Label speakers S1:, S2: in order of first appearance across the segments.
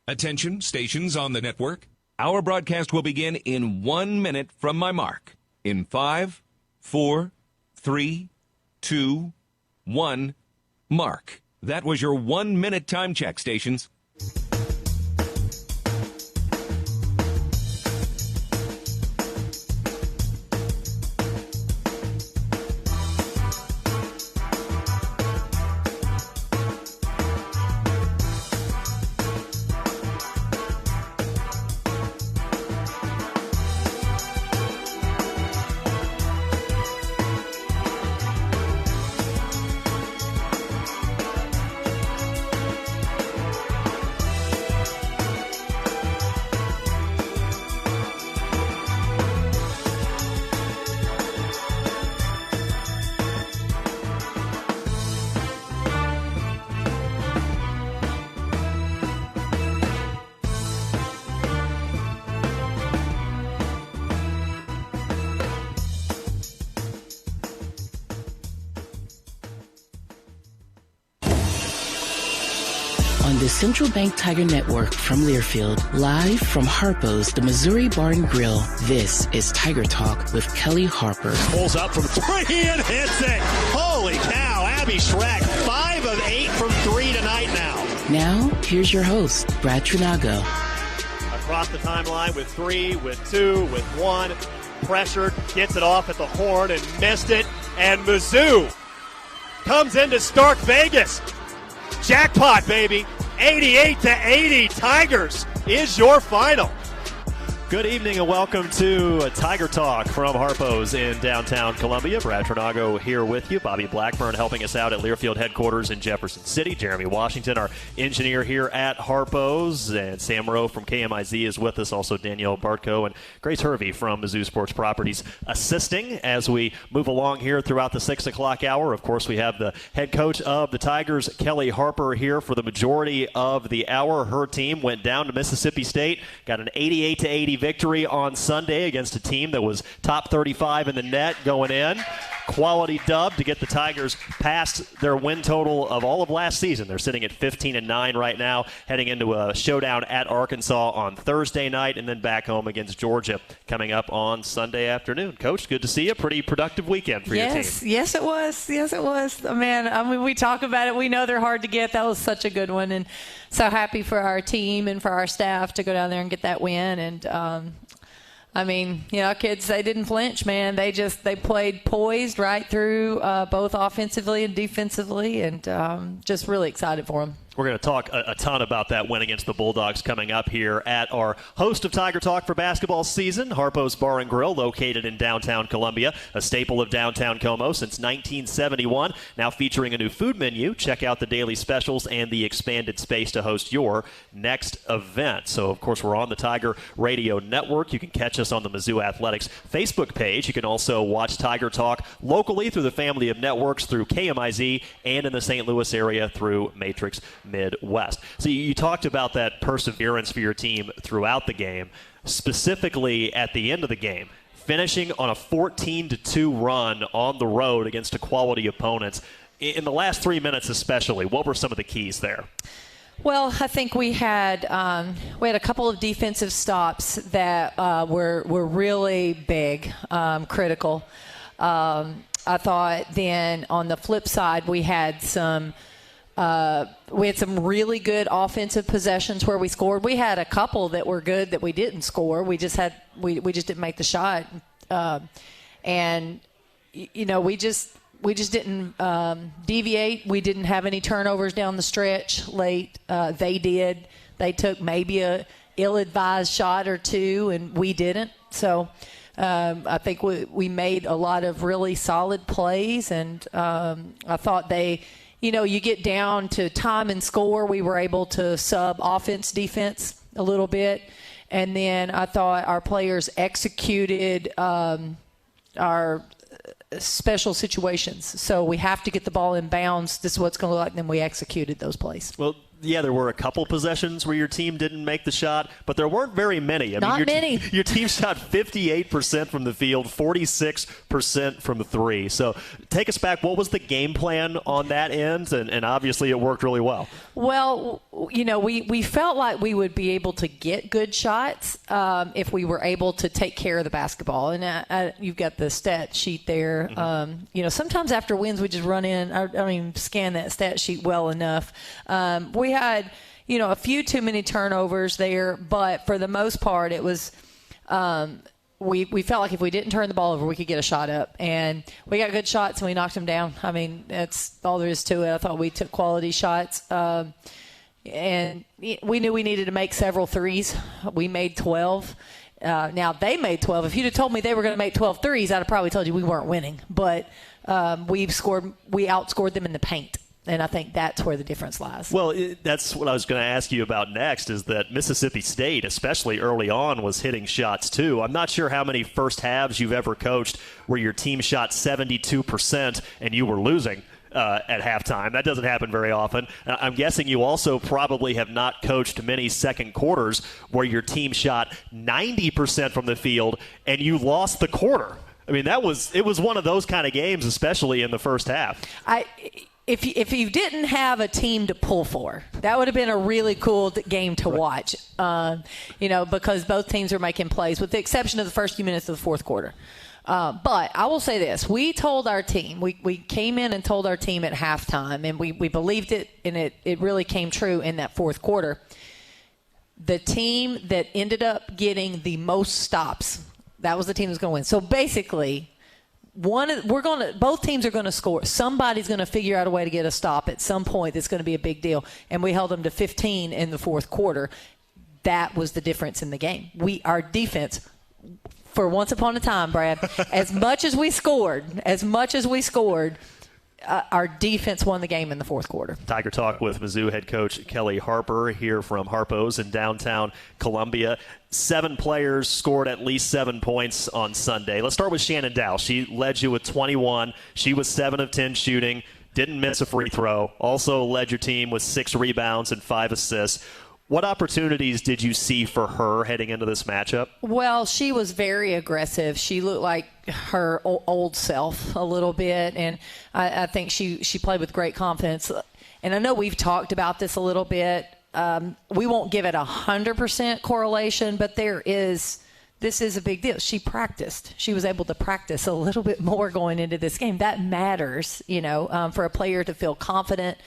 S1: Attention, stations on the network. Our broadcast will begin in 1 minute from my mark. In 5, 4, 3, 2, 1, mark. That was your 1 minute time check, stations.
S2: On the Central Bank Tiger Network from Learfield, live from Harpo's, the Missouri Bar and Grill, this is Tiger Talk with Kellie Harper.
S3: Pulls up from 3 and hits it. Holy cow, Abby Schreck, 5 of 8 from 3 tonight now.
S2: Now, here's your host, Brad Trinago.
S3: Across the timeline with 3, with 2, with 1. Pressured, gets it off at the horn and missed it. And Mizzou comes into Stark Vegas. Jackpot, baby. 88-80, Tigers is your final. Good evening and welcome to Tiger Talk from Harpo's in downtown Columbia. Brad Trinago here with you. Bobby Blackburn helping us out at Learfield headquarters in Jefferson City. Jeremy Washington, our engineer here at Harpo's. And Sam Rowe from KMIZ is with us. Also Danielle Bartko and Grace Hervey from Mizzou Sports Properties assisting as we move along here throughout the 6 o'clock hour. Of course, we have the head coach of the Tigers, Kellie Harper, here for the majority of the hour. Her team went down to Mississippi State, got an 88-80 victory on Sunday against a team that was top 35 in the net going in. Quality dub to get the Tigers past their win total of all of last season. They're sitting at 15-9 right now, heading into a showdown at Arkansas on Thursday night, and then back home against Georgia coming up on Sunday afternoon. Coach, good to see you. Pretty productive weekend for your team.
S4: Yes, it was. Yes, it was. Man, I mean, we talk about it. We know they're hard to get. That was such a good one, and so happy for our team and for our staff to go down there and get that win. And I mean, you know, kids, they didn't flinch, man. They played poised right through both offensively and defensively, and just really excited for them.
S3: We're going to talk a ton about that win against the Bulldogs coming up here at our host of Tiger Talk for basketball season, Harpo's Bar and Grill, located in downtown Columbia, a staple of downtown Como since 1971. Now featuring a new food menu. Check out the daily specials and the expanded space to host your next event. So, of course, we're on the Tiger Radio Network. You can catch us on the Mizzou Athletics Facebook page. You can also watch Tiger Talk locally through the family of networks through KMIZ and in the St. Louis area through Matrix Midwest. So you talked about that perseverance for your team throughout the game, specifically at the end of the game, finishing on a 14-2 run on the road against a quality opponent. In the last 3 minutes especially, what were some of the keys there?
S4: Well, I think we had a couple of defensive stops that were really big, critical. I thought then on the flip side we had some really good offensive possessions where we scored. We had a couple that were good that we didn't score. We just didn't make the shot, and you know we just didn't deviate. We didn't have any turnovers down the stretch late. They did. They took maybe a ill-advised shot or two, and we didn't. So I think we made a lot of really solid plays, and I thought they. You know, you get down to time and score. We were able to sub offense, defense a little bit. And then I thought our players executed our special situations. So we have to get the ball in bounds. This is what it's going to look like. And then we executed those plays.
S3: Well, yeah, there were a couple possessions where your team didn't make the shot, but there weren't very many.
S4: Not many.
S3: Your team shot 58% from the field, 46% from the three. So take us back. What was the game plan on that end? And obviously it worked really well.
S4: Well, we felt like we would be able to get good shots if we were able to take care of the basketball. And you've got the stat sheet there. Mm-hmm. Sometimes after wins, we just run in. I don't even scan that stat sheet well enough. We had, a few too many turnovers there, but for the most part, it was we felt like if we didn't turn the ball over, we could get a shot up. And we got good shots, and we knocked them down. I mean, that's all there is to it. I thought we took quality shots. And we knew we needed to make several threes. We made 12. Now, they made 12. If you'd have told me they were going to make 12 threes, I'd have probably told you we weren't winning. But we outscored them in the paint. And I think that's where the difference lies.
S3: Well, that's what I was going to ask you about next, is that Mississippi State, especially early on, was hitting shots too. I'm not sure how many first halves you've ever coached where your team shot 72% and you were losing at halftime. That doesn't happen very often. I'm guessing you also probably have not coached many second quarters where your team shot 90% from the field and you lost the quarter. I mean, it was one of those kind of games, especially in the first half.
S4: If you didn't have a team to pull for, that would have been a really cool game to watch, because both teams are making plays, with the exception of the first few minutes of the fourth quarter. But I will say this. We told our team, we came in and told our team at halftime, and we believed it, and it really came true in that fourth quarter. The team that ended up getting the most stops, that was the team that was going to win. So basically, both teams are going to score. Somebody's going to figure out a way to get a stop at some point. That's going to be a big deal. And we held them to 15 in the fourth quarter. That was the difference in the game. Our defense, for once upon a time, Brad, as much as we scored, our defense won the game in the fourth quarter.
S3: Tiger Talk with Mizzou head coach Kellie Harper here from Harpo's in downtown Columbia. 7 players scored at least 7 points on Sunday. Let's start with Shannon Dow. She led you with 21. She was 7 of 10 shooting, didn't miss a free throw. Also led your team with 6 rebounds and 5 assists. What opportunities did you see for her heading into this matchup? Well,
S4: she was very aggressive. She looked like her old self a little bit, and I think she played with great confidence. And I know we've talked about this a little bit. We won't give it 100% correlation, but this is a big deal. She practiced. She was able to practice a little bit more going into this game. That matters, for a player to feel confident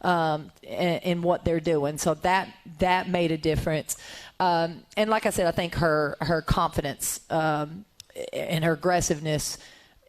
S4: in what they're doing. So that made a difference. And like I said, I think her confidence and her aggressiveness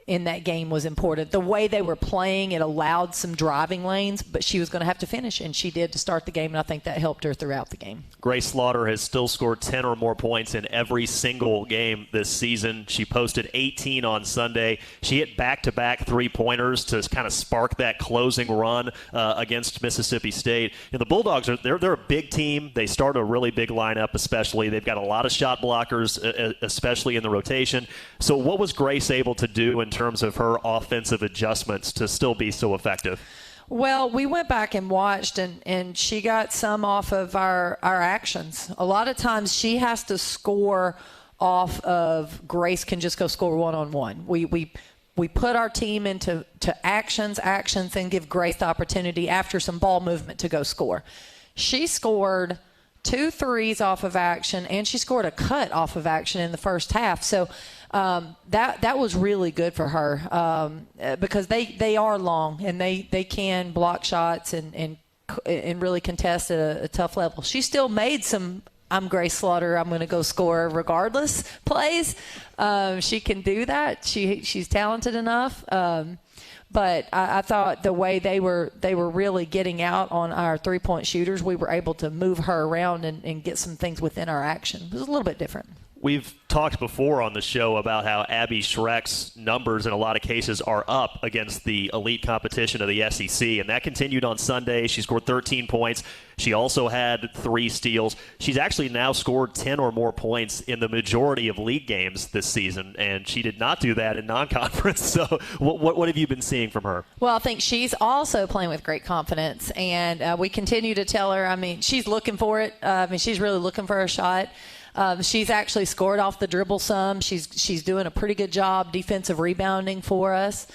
S4: in that game was important. The way they were playing, it allowed some driving lanes, but she was going to have to finish, and she did to start the game, and I think that helped her throughout the game.
S3: Grace Slaughter has still scored 10 or more points in every single game this season. She posted 18 on Sunday. She hit back-to-back three-pointers to kind of spark that closing run against Mississippi State. And the Bulldogs, they're a big team. They start a really big lineup, especially. They've got a lot of shot blockers, especially in the rotation. So what was Grace able to do in terms of her offensive adjustments to still be so effective?
S4: Well, we went back and watched, and she got some off of our actions. A lot of times she has to score off of Grace can just go score one-on-one. We put our team into actions, and give Grace the opportunity after some ball movement to go score. She scored 2 threes off of action, and she scored a cut off of action in the first half. So that was really good for her because they are long, and they can block shots and really contest at a tough level. She still made some I'm Grace Slaughter, I'm going to go score regardless plays. She can do that. She's talented enough. But I thought the way they were really getting out on our three-point shooters, we were able to move her around and get some things within our action. It was a little bit different.
S3: We've talked before on the show about how Abby Schreck's numbers in a lot of cases are up against the elite competition of the SEC, and that continued on Sunday. She scored 13 points. She also had 3 steals. She's actually now scored 10 or more points in the majority of league games this season, and she did not do that in non-conference. So what have you been seeing from her?
S4: Well, I think she's also playing with great confidence, and we continue to tell her, she's looking for it. She's really looking for a shot. She's actually scored off the dribble some. She's doing a pretty good job defensive rebounding for us.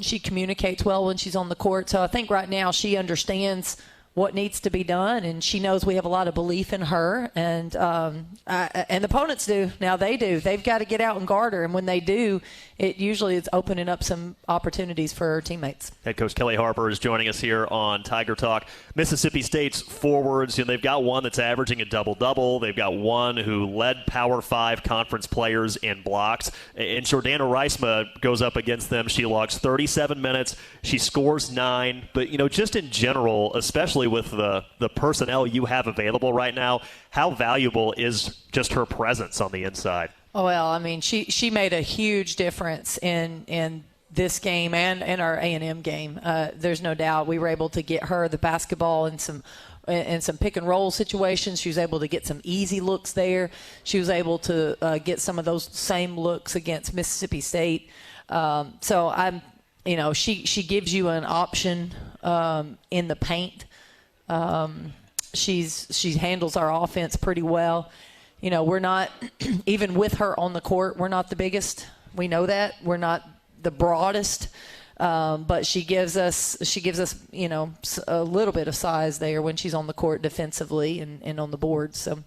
S4: She communicates well when she's on the court. So I think right now she understands what needs to be done, and she knows we have a lot of belief in her, and the opponents do. Now they do. They've got to get out and guard her, and when they do, it usually is opening up some opportunities for her teammates.
S3: Head coach Kellie Harper is joining us here on Tiger Talk. Mississippi State's forwards, they've got one that's averaging a double-double. They've got one who led Power 5 conference players in blocks. And Jordana Reisma goes up against them. She logs 37 minutes. She scores 9. But, just in general, especially with the personnel you have available right now, how valuable is just her presence on the inside?
S4: Oh, well, she made a huge difference in this game and our A&M game. There's no doubt. We were able to get her the basketball in some pick and roll situations. She was able to get some easy looks there. She was able to get some of those same looks against Mississippi State. So she gives you an option in the paint. She handles our offense pretty well. We're not, even with her on the court, we're not the biggest. We know that. We're not the broadest. But she gives us, a little bit of size there when she's on the court defensively and on the board. So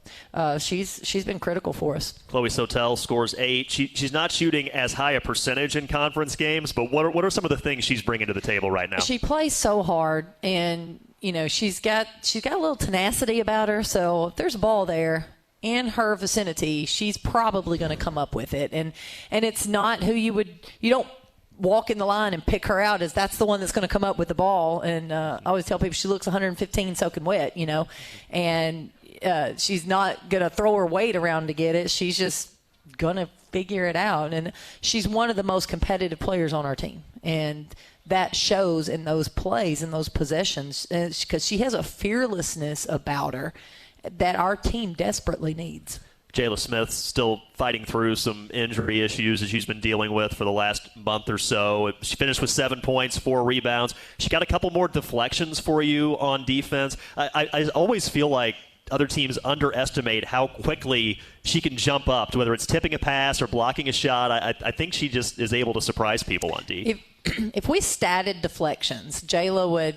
S4: she's been critical for us.
S3: Chloe Sotel scores 8. She's not shooting as high a percentage in conference games, but what are some of the things she's bringing to the table right now?
S4: She plays so hard, and she's got a little tenacity about her. So if there's a ball there in her vicinity, she's probably going to come up with it. And it's not who you don't walk in the line and pick her out as that's the one that's going to come up with the ball. And I always tell people she looks 115 soaking wet, and she's not going to throw her weight around to get it. She's just going to figure it out. And she's one of the most competitive players on our team. And that shows in those plays and those possessions, because she has a fearlessness about her that our team desperately needs.
S3: Jayla Smith's still fighting through some injury issues that she's been dealing with for the last month or so. She finished with 7 points, 4 rebounds. She got a couple more deflections for you on defense. I always feel like other teams underestimate how quickly she can jump up, whether it's tipping a pass or blocking a shot. I think she just is able to surprise people on D.
S4: If we statted deflections, Jayla would,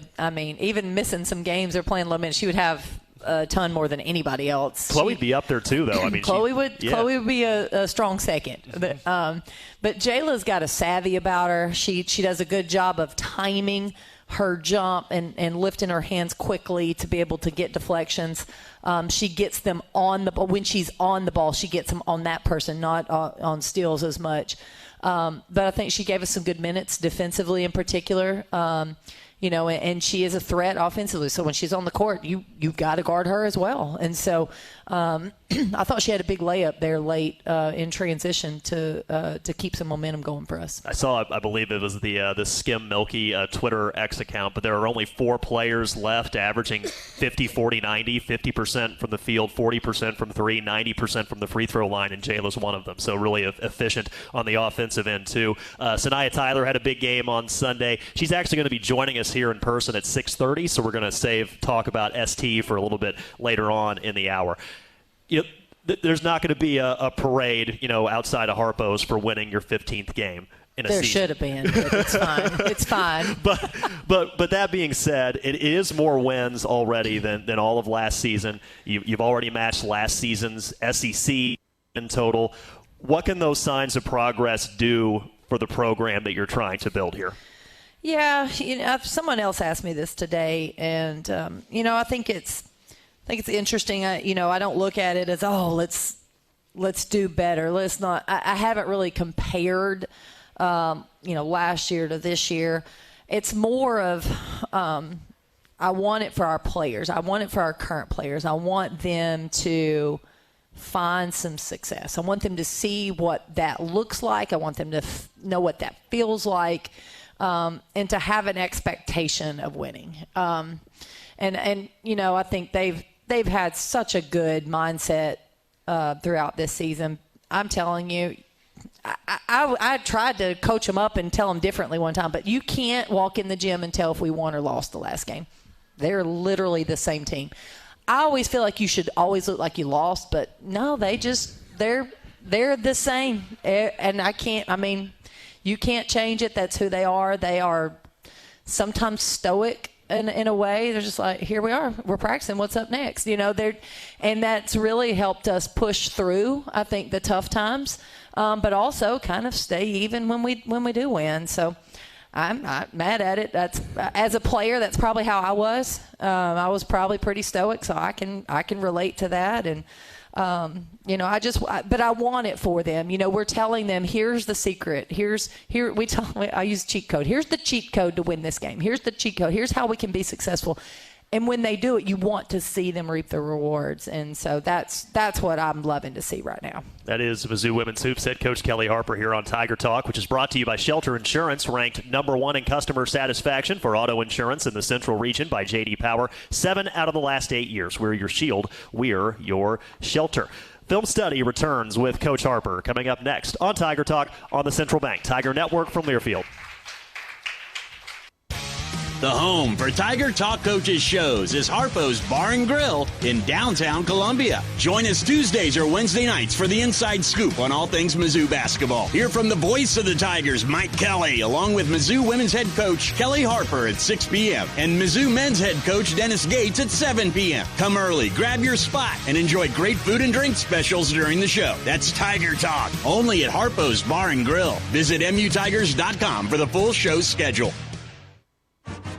S4: even missing some games or playing low minutes, she would have a ton more than anybody else.
S3: Chloe'd be up there too, though.
S4: Chloe would be a strong second. But Jayla's got a savvy about her. She does a good job of timing her jump and lifting her hands quickly to be able to get deflections. She gets them on the ball. When she's on the ball, she gets them on that person, not on steals as much. But I think she gave us some good minutes defensively in particular. And she is a threat offensively. So when she's on the court, you've got to guard her as well. And so I thought she had a big layup there late in transition to keep some momentum going for us.
S3: I saw, I believe it was the Skim Milky Twitter X account, but there are only 4 players left averaging 50, 40, 90, 50% from the field, 40% from 3, 90% from the free throw line, and Jayla's one of them. So really efficient on the offensive end too. Sanaya Tyler had a big game on Sunday. She's actually going to be joining us here in person at 6:30, so we're going to save talk about ST for a little bit later on in the hour. There's not going to be a parade, outside of Harpo's for winning your 15th game in a season.
S4: There should have been, but it's fine. It's fine.
S3: But that being said, it is more wins already than all of last season. You've already matched last season's SEC in total. What can those signs of progress do for the program that you're trying to build here?
S4: Yeah, someone else asked me this today, and I think it's interesting. I don't look at it as let's do better. Let's not. I haven't really compared, last year to this year. It's more of I want it for our players. I want it for our current players. I want them to find some success. I want them to see what that looks like. I want them to know what that feels like, and to have an expectation of winning. And you know, I think they've had such a good mindset throughout this season. I'm telling you, I tried to coach them up and tell them differently one time, but you can't walk in the gym and tell if we won or lost the last game. They're literally the same team. I always feel like you should always look like you lost, but no, they're the same. And you can't change it. That's who they are. They are sometimes stoic in a way. They're just like, here we are. We're practicing. What's up next? You know, and that's really helped us push through, I think, the tough times, but also kind of stay even when we do win. So I'm not mad at it. That's, as a player, that's probably how I was. I was probably pretty stoic, so I can relate to that. And you know, but I want it for them. You know, we're telling them, here's the secret. I use cheat code. Here's the cheat code to win this game. Here's the cheat code. Here's how we can be successful. And when they do it, you want to see them reap the rewards. And so that's what I'm loving to see right now.
S3: That is Mizzou Women's Hoops head coach Kellie Harper here on Tiger Talk, which is brought to you by Shelter Insurance, ranked #1 in customer satisfaction for auto insurance in the Central Region by J.D. Power. 7 out of the last 8 years. We're your shield. We're your shelter. Film Study returns with Coach Harper coming up next on Tiger Talk on the Central Bank Tiger Network from Learfield.
S5: The home for Tiger Talk Coaches shows is Harpo's Bar and Grill in downtown Columbia. Join us Tuesdays or Wednesday nights for the inside scoop on all things Mizzou basketball. Hear from the voice of the Tigers, Mike Kelly, along with Mizzou women's head coach Kellie Harper at 6 p.m. and Mizzou men's head coach Dennis Gates at 7 p.m. Come early, grab your spot, and enjoy great food and drink specials during the show. That's Tiger Talk, only at Harpo's Bar and Grill. Visit MUTigers.com for the full show schedule.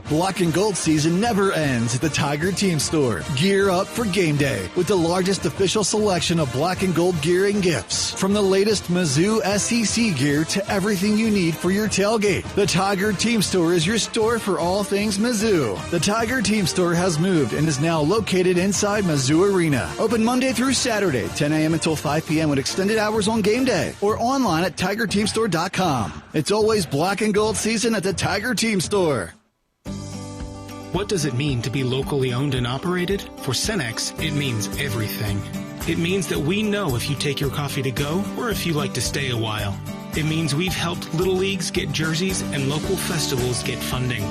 S6: Black and gold season never ends at the Tiger Team Store. Gear up for game day with the largest official selection of black and gold gear and gifts. From the latest Mizzou SEC gear to everything you need for your tailgate. The Tiger Team Store is your store for all things Mizzou. The Tiger Team Store has moved and is now located inside Mizzou Arena. Open Monday through Saturday, 10 a.m. until 5 p.m. with extended hours on game day. Or online at TigerTeamStore.com. It's always black and gold season at the Tiger Team Store.
S7: What does it mean to be locally owned and operated? For Cenex, it means everything. It means that we know if you take your coffee to go or if you like to stay a while. It means we've helped Little Leagues get jerseys and local festivals get funding.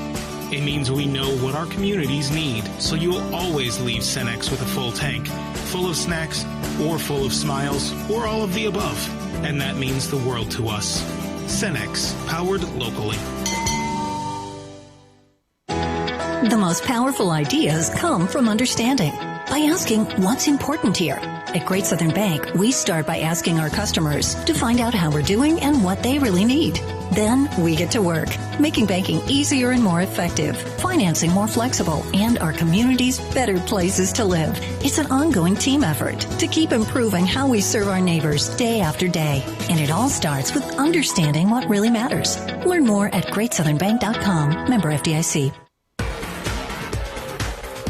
S7: It means we know what our communities need, so you'll always leave Cenex with a full tank, full of snacks, or full of smiles, or all of the above. And that means the world to us. Cenex, powered locally.
S8: The most powerful ideas come from understanding. By asking what's important here. At Great Southern Bank, we start by asking our customers to find out how we're doing and what they really need. Then we get to work, making banking easier and more effective, financing more flexible, and our communities better places to live. It's an ongoing team effort to keep improving how we serve our neighbors day after day. And it all starts with understanding what really matters. Learn more at GreatSouthernBank.com. Member FDIC.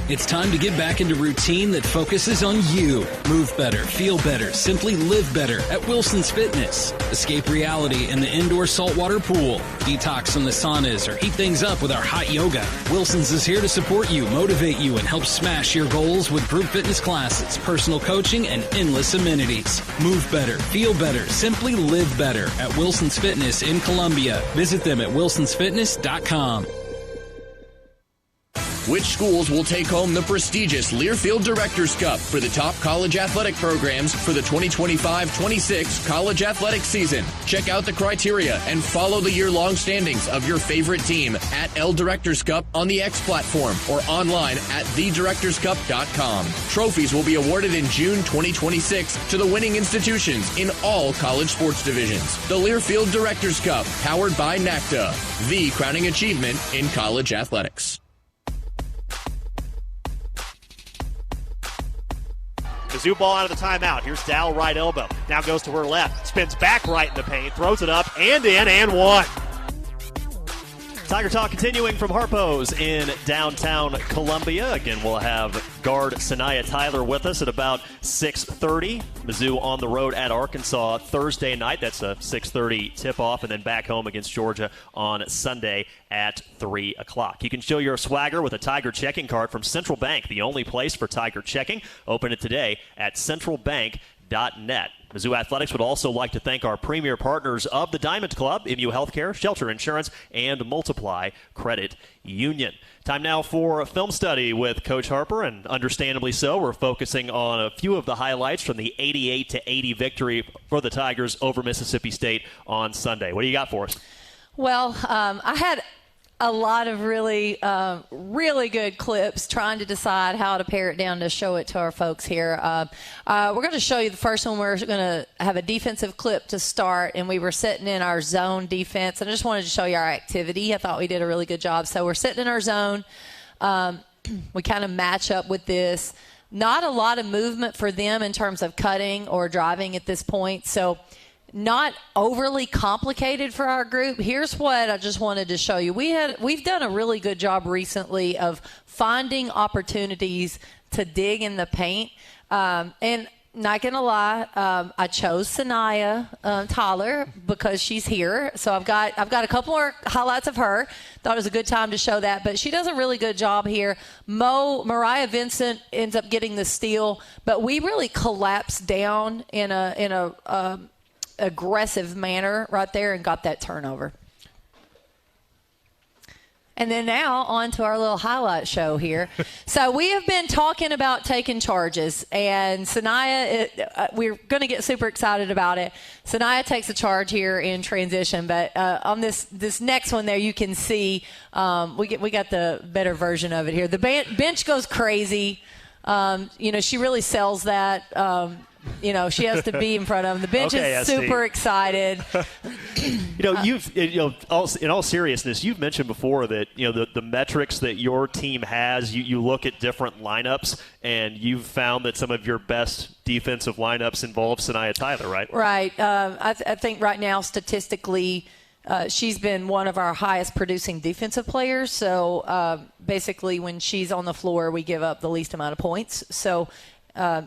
S9: It's time to get back into routine that focuses on you. Move better, feel better, simply live better at Wilson's Fitness. Escape reality in the indoor saltwater pool. Detox from the saunas or heat things up with our hot yoga. Wilson's is here to support you, motivate you, and help smash your goals with group fitness classes, personal coaching, and endless amenities. Move better, feel better, simply live better at Wilson's Fitness in Columbia. Visit them at wilsonsfitness.com.
S10: Which schools will take home the prestigious Learfield Directors Cup for the top college athletic programs for the 2025-26 college athletic season? Check out the criteria and follow the year-long standings of your favorite team at L Directors Cup on the X platform or online at thedirectorscup.com. Trophies will be awarded in June 2026 to the winning institutions in all college sports divisions. The Learfield Directors Cup, powered by NACTA, the crowning achievement in college athletics.
S3: Mizzou ball out of the timeout. Here's Dow, right elbow. Now goes to her left. Spins back right in the paint. Throws it up and in and one. Tiger Talk continuing from Harpo's in downtown Columbia. Again, we'll have guard Sanaya Tyler with us at about 6:30. Mizzou on the road at Arkansas Thursday night. That's a 6:30 tip-off, and then back home against Georgia on Sunday at 3 o'clock. You can show your swagger with a Tiger checking card from Central Bank, the only place for Tiger checking. Open it today at centralbank.net. Mizzou Athletics would also like to thank our premier partners of the Diamond Club, MU Healthcare, Shelter Insurance, and Multiply Credit Union. Time now for a film study with Coach Harper, and understandably so, we're focusing on a few of the highlights from the 88-80 victory for the Tigers over Mississippi State on Sunday. What do you got for us?
S4: Well, I had a lot of really good clips trying to decide how to pare it down to show it to our folks here. We're going to show you the first one. We're going to have a defensive clip to start, and we were sitting in our zone defense. And I just wanted to show you our activity. I thought we did a really good job. So we're sitting in our zone. We kind of match up with this. Not a lot of movement for them in terms of cutting or driving at this point. So not overly complicated for our group. Here's what I just wanted to show you. We've done a really good job recently of finding opportunities to dig in the paint. And not going to lie, I chose Sanaya Tyler because she's here. So I've got a couple more highlights of her. Thought it was a good time to show that. But she does a really good job here. Mariah Vincent ends up getting the steal, but we really collapsed down in a aggressive manner right there and got that turnover. And then now on to our little highlight show here. So we have been talking about taking charges, and Sanaya, we're going to get super excited about it. Sanaya takes a charge here in transition, but on this next one there, you can see we got the better version of it here. The bench goes crazy. She really sells that. She has to be in front of them. The bench is super excited.
S3: In all seriousness, you've mentioned before that, the metrics that your team has, you look at different lineups, and you've found that some of your best defensive lineups involve Sanaya Tyler, right?
S4: Right. I think right now, statistically, she's been one of our highest producing defensive players. So basically, when she's on the floor, we give up the least amount of points. So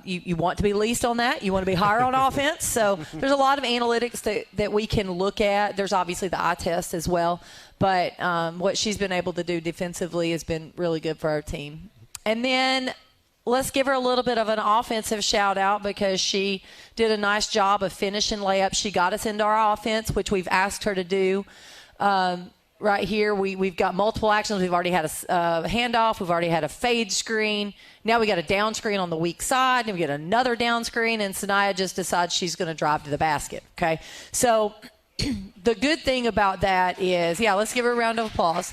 S4: you want to be least on that. You want to be higher on offense. So there's a lot of analytics that we can look at. There's obviously the eye test as well. But what she's been able to do defensively has been really good for our team. And then let's give her a little bit of an offensive shout-out because she did a nice job of finishing layups. She got us into our offense, which we've asked her to do. Right here, we've got multiple actions. We've already had a handoff. We've already had a fade screen. Now we got a down screen on the weak side, and we get another down screen, and Sanaya just decides she's going to drive to the basket, okay? So the good thing about that is, let's give her a round of applause.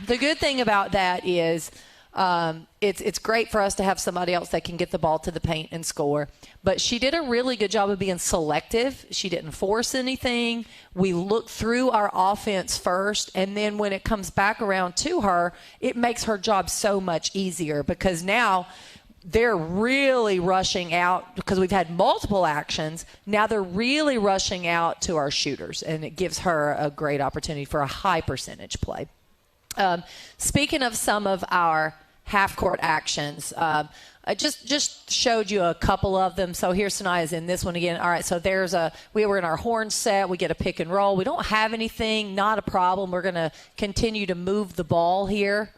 S4: The good thing about that is it's great for us to have somebody else that can get the ball to the paint and score. But she did a really good job of being selective. She didn't force anything. We looked through our offense first, and then when it comes back around to her, it makes her job so much easier because now they're really rushing out because we've had multiple actions. Now they're really rushing out to our shooters, and it gives her a great opportunity for a high percentage play. Speaking of some of our half-court actions, I just showed you a couple of them. So here's Sanaya's in this one again. All right, so we were in our horn set. We get a pick and roll. We don't have anything, not a problem. We're going to continue to move the ball here.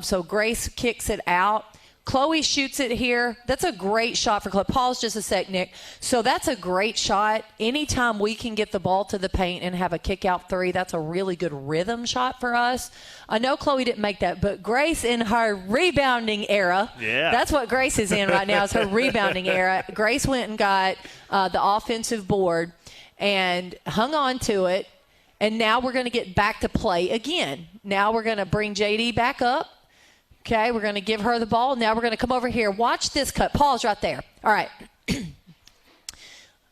S4: So Grace kicks it out. Chloe shoots it here. That's a great shot for Chloe. Pause just a sec, Nick. So that's a great shot. Anytime we can get the ball to the paint and have a kick-out three, that's a really good rhythm shot for us. I know Chloe didn't make that, but Grace in her rebounding era, that's what Grace is in right now is her rebounding era. Grace went and got the offensive board and hung on to it, and now we're going to get back to play again. Now we're going to bring JD back up. Okay, we're going to give her the ball. Now we're going to come over here. Watch this cut. Pause right there. All right.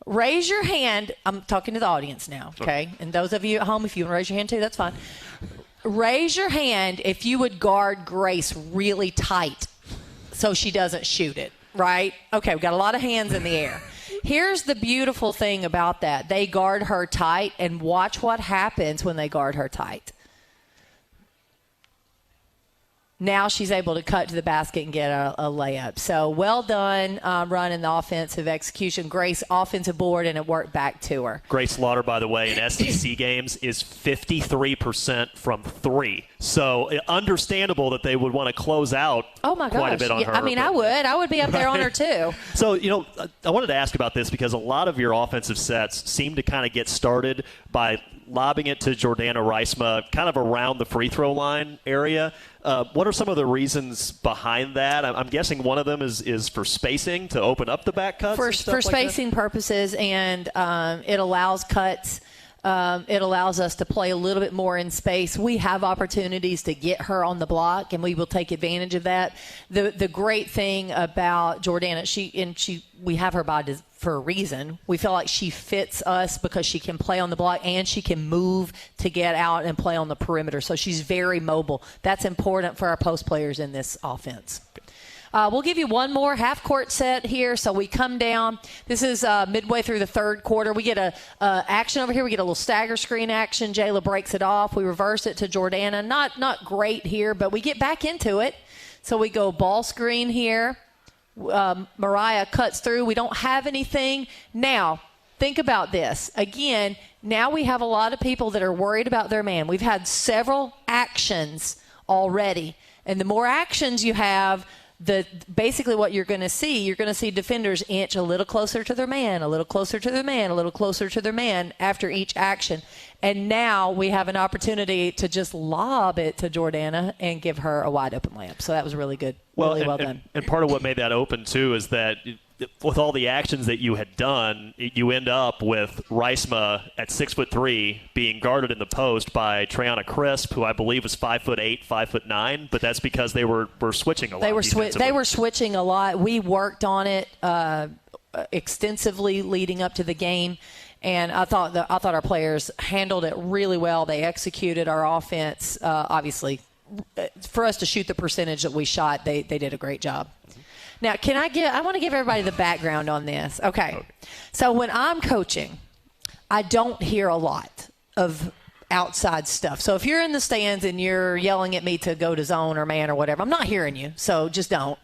S4: Raise your hand. I'm talking to the audience now, okay? And those of you at home, if you want to raise your hand too, that's fine. Raise your hand if you would guard Grace really tight so she doesn't shoot it, right? Okay, we've got a lot of hands in the air. Here's the beautiful thing about that. They guard her tight, and watch what happens when they guard her tight. now she's able to cut to the basket and get a layup. So well done running the offensive execution. Grace offensive board, and it worked back to her.
S3: Grace Slaughter, by the way, in SEC games is 53% from 3. So understandable that they would want to close out quite a bit on her.
S4: I mean, I would be up there on her too.
S3: So, I wanted to ask about this because a lot of your offensive sets seem to kind of get started by lobbing it to Jordana Reisma kind of around the free throw line area. What are some of the reasons behind that? I'm guessing one of them is for spacing, to open up the back cuts.
S4: For spacing purposes, and it allows cuts. It allows us to play a little bit more in space. We have opportunities to get her on the block, and we will take advantage of that. The great thing about Jordana, we have her for a reason. We feel like she fits us because she can play on the block and she can move to get out and play on the perimeter. So she's very mobile. That's important for our post players in this offense. We'll give you one more half-court set here. So we come down. This is midway through the third quarter. We get a action over here. We get a little stagger screen action. Jayla breaks it off. We reverse it to Jordana. Not great here, but we get back into it. So we go ball screen here. Mariah cuts through. We don't have anything. Now, think about this. Again, now we have a lot of people that are worried about their man. We've had several actions already. And the more actions you have, basically what you're going to see defenders inch a little closer to their man, a little closer to their man, a little closer to their man after each action. And now we have an opportunity to just lob it to Jordana and give her a wide open layup. So that was really good. Well done.
S3: And part of what made that open, too, is that with all the actions that you had done, you end up with Reisma at 6'3" being guarded in the post by Treyana Crisp, who I believe was 5'8", 5'9", but that's because they were switching a lot.
S4: They were switching a lot. We worked on it extensively leading up to the game, and I thought our players handled it really well. They executed our offense. Obviously, for us to shoot the percentage that we shot, they did a great job. Now, I want to give everybody the background on this. Okay. So when I'm coaching, I don't hear a lot of outside stuff. So if you're in the stands and you're yelling at me to go to zone or man or whatever, I'm not hearing you. So just don't.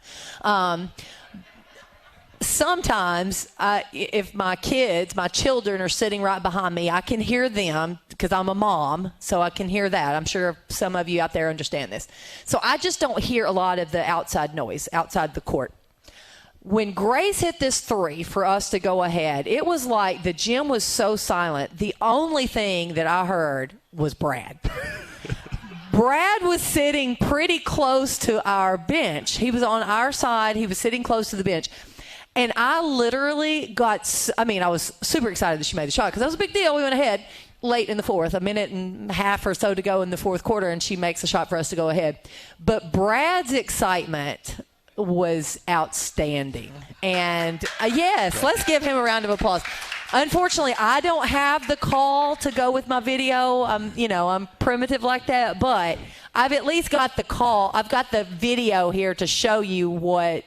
S4: Sometimes if my children are sitting right behind me, I can hear them because I'm a mom, so I can hear that. I'm sure some of you out there understand this. So I just don't hear a lot of the outside noise outside the court. When Grace hit this 3 for us to go ahead, it was like the gym was so silent. The only thing that I heard was Brad. Brad was sitting pretty close to our bench. He was on our side. He was sitting close to the bench. And I literally I was super excited that she made the shot because that was a big deal. We went ahead late in the fourth, a minute and a half or so to go in the fourth quarter, and she makes a shot for us to go ahead. But Brad's excitement was outstanding. And yes, let's give him a round of applause. Unfortunately, I don't have the call to go with my video. I'm primitive like that, but I've at least got the call. I've got the video here to show you what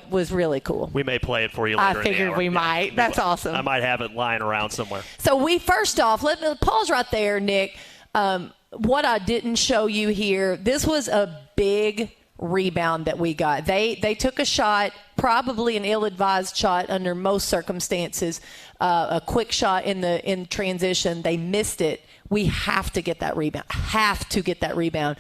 S4: was really cool.
S3: We may play it for you later.
S4: I figured we might. That's awesome.
S3: I might have it lying around somewhere.
S4: So first off, let me pause right there, Nick. What I didn't show you here, this was a big rebound that we got. They took a shot, probably an ill-advised shot under most circumstances, a quick shot in transition. They missed it. We have to get that rebound.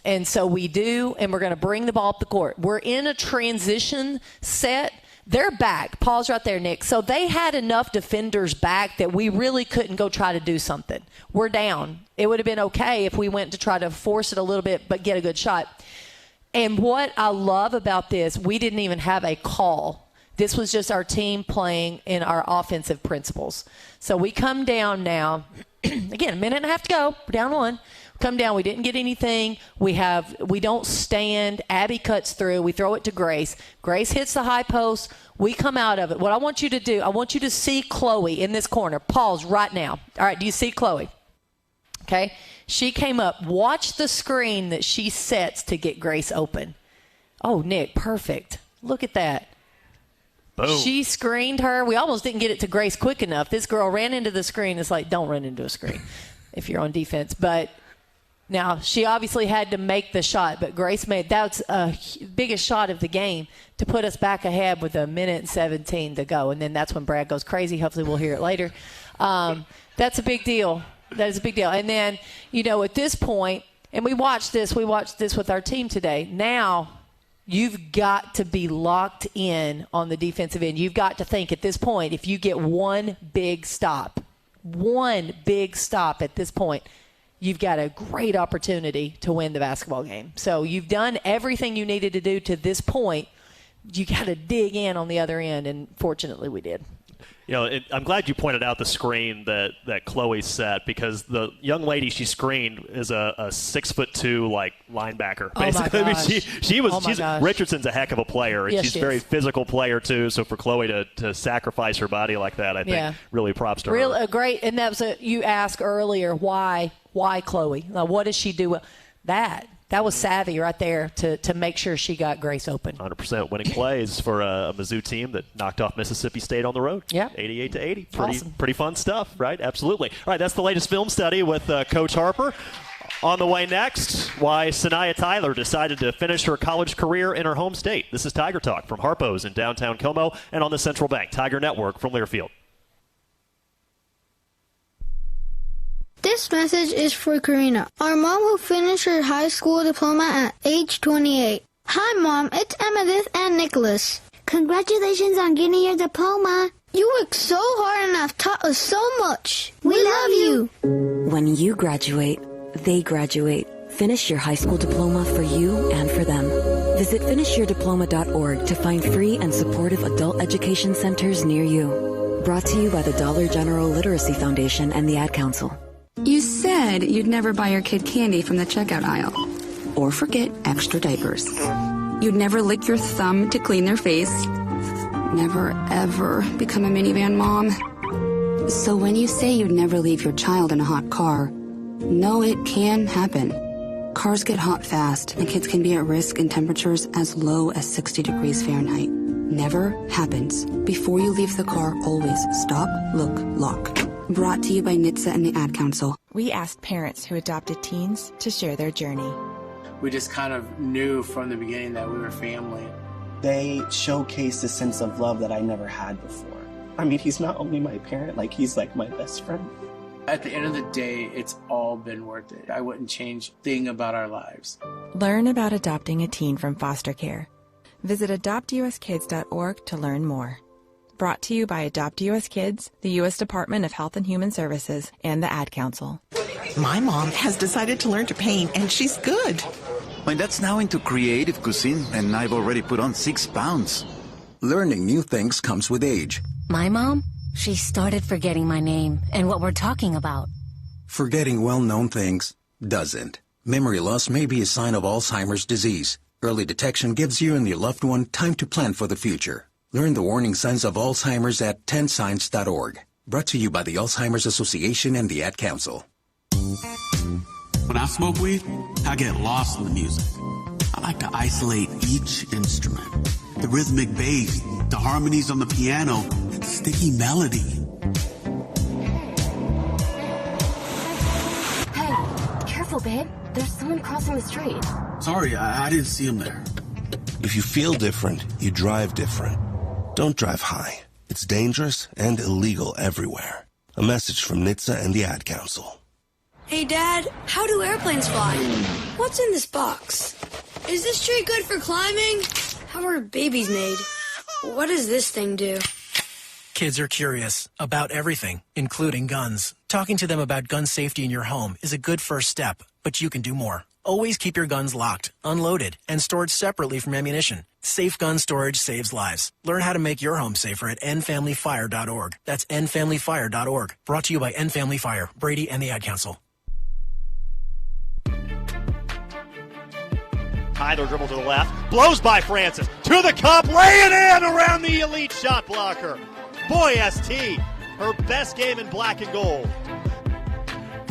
S4: And so we do, and we're going to bring the ball up the court. We're in a transition set. They're back. Pause right there, Nick. So they had enough defenders back that we really couldn't go try to do something. We're down. It would have been okay if we went to try to force it a little bit but get a good shot. And what I love about this, we didn't even have a call. This was just our team playing in our offensive principles. So we come down now. Again, a minute and a half to go. We're down 1. Come down. We didn't get anything. We don't stand. Abby cuts through. We throw it to Grace. Grace hits the high post. We come out of it. What I want you to do, I want you to see Chloe in this corner. Pause right now. All right, do you see Chloe? Okay. She came up. Watch the screen that she sets to get Grace open. Oh, Nick, perfect. Look at that.
S3: Boom.
S4: She screened her. We almost didn't get it to Grace quick enough. This girl ran into the screen. It's like, don't run into a screen if you're on defense. But Now, she obviously had to make the shot, but Grace that's a biggest shot of the game to put us back ahead with 1:17 to go. And then that's when Brad goes crazy. Hopefully we'll hear it later. That's a big deal. That is a big deal. And then, at this point, and we watched this with our team today. Now, you've got to be locked in on the defensive end. You've got to think at this point, if you get one big stop at this point, you've got a great opportunity to win the basketball game. So you've done everything you needed to do to this point. You got to dig in on the other end, and fortunately we did.
S3: I'm glad you pointed out the screen that Chloe set, because the young lady she screened is a 6'2" linebacker. Basically,
S4: oh my gosh.
S3: Richardson's a heck of a player, and
S4: yes,
S3: she's a very physical player too. So for Chloe to sacrifice her body like that, I think really props to her.
S4: Great, and that was you asked earlier why Chloe? What does she do? That was savvy right there to make sure she got Grace open.
S3: 100% winning plays for a Mizzou team that knocked off Mississippi State on the road.
S4: Yeah.
S3: 88-80. Pretty fun stuff, right? Absolutely. All right, that's the latest film study with Coach Harper. On the way next, why Sanaya Tyler decided to finish her college career in her home state. This is Tiger Talk from Harpo's in downtown Como and on the Central Bank Tiger Network from Learfield.
S11: This message is for Karina, our mom who finished her high school diploma at age 28. Hi, Mom. It's Emmettith and Nicholas. Congratulations on getting your diploma. You worked so hard and have taught us so much. We love you.
S12: When you graduate, they graduate. Finish your high school diploma for you and for them. Visit finishyourdiploma.org to find free and supportive adult education centers near you. Brought to you by the Dollar General Literacy Foundation and the Ad Council.
S13: You said you'd never buy your kid candy from the checkout aisle. Or forget extra diapers. You'd never lick your thumb to clean their face. Never, ever become a minivan mom. So when you say you'd never leave your child in a hot car, know it can happen. Cars get hot fast, and kids can be at risk in temperatures as low as 60 degrees Fahrenheit. Never happens. Before you leave the car, always stop, look, lock. Brought to you by NHTSA and the Ad Council.
S14: We asked parents who adopted teens to share their journey.
S15: We just kind of knew from the beginning that we were family.
S16: They showcased a sense of love that I never had before. I mean, he's not only my parent, he's my best friend.
S15: At the end of the day, it's all been worth it. I wouldn't change a thing about our lives.
S14: Learn about adopting a teen from foster care. Visit adoptuskids.org to learn more. Brought to you by Adopt U.S. Kids, the U.S. Department of Health and Human Services, and the Ad Council.
S17: My mom has decided to learn to paint, and she's good.
S18: My dad's now into creative cuisine, and I've already put on 6 pounds.
S19: Learning new things comes with age.
S20: My mom, she started forgetting my name and what we're talking about.
S19: Forgetting well-known things doesn't. Memory loss may be a sign of Alzheimer's disease. Early detection gives you and your loved one time to plan for the future. Learn the warning signs of Alzheimer's at 10signs.org. Brought to you by the Alzheimer's Association and the Ad Council.
S21: When I smoke weed, I get lost in the music. I like to isolate each instrument. The rhythmic bass, the harmonies on the piano, the sticky melody.
S20: Hey, careful, babe. There's someone crossing the street.
S21: Sorry, I didn't see him there.
S22: If you feel different, you drive different. Don't drive high. It's dangerous and illegal everywhere. A message from NHTSA and the Ad Council.
S23: Hey, Dad, how do airplanes fly? What's in this box? Is this tree good for climbing? How are babies made? What does this thing do?
S24: Kids are curious about everything, including guns. Talking to them about gun safety in your home is a good first step, but you can do more. Always keep your guns locked, unloaded, and stored separately from ammunition. Safe gun storage saves lives. Learn how to make your home safer at endfamilyfire.org. That's endfamilyfire.org. Brought to you by End Family Fire, Brady, and the Ad Council.
S3: Tyler dribble to the left, blows by Francis, to the cup, lay it in around the elite shot blocker. Boy, ST, her best game in black and gold.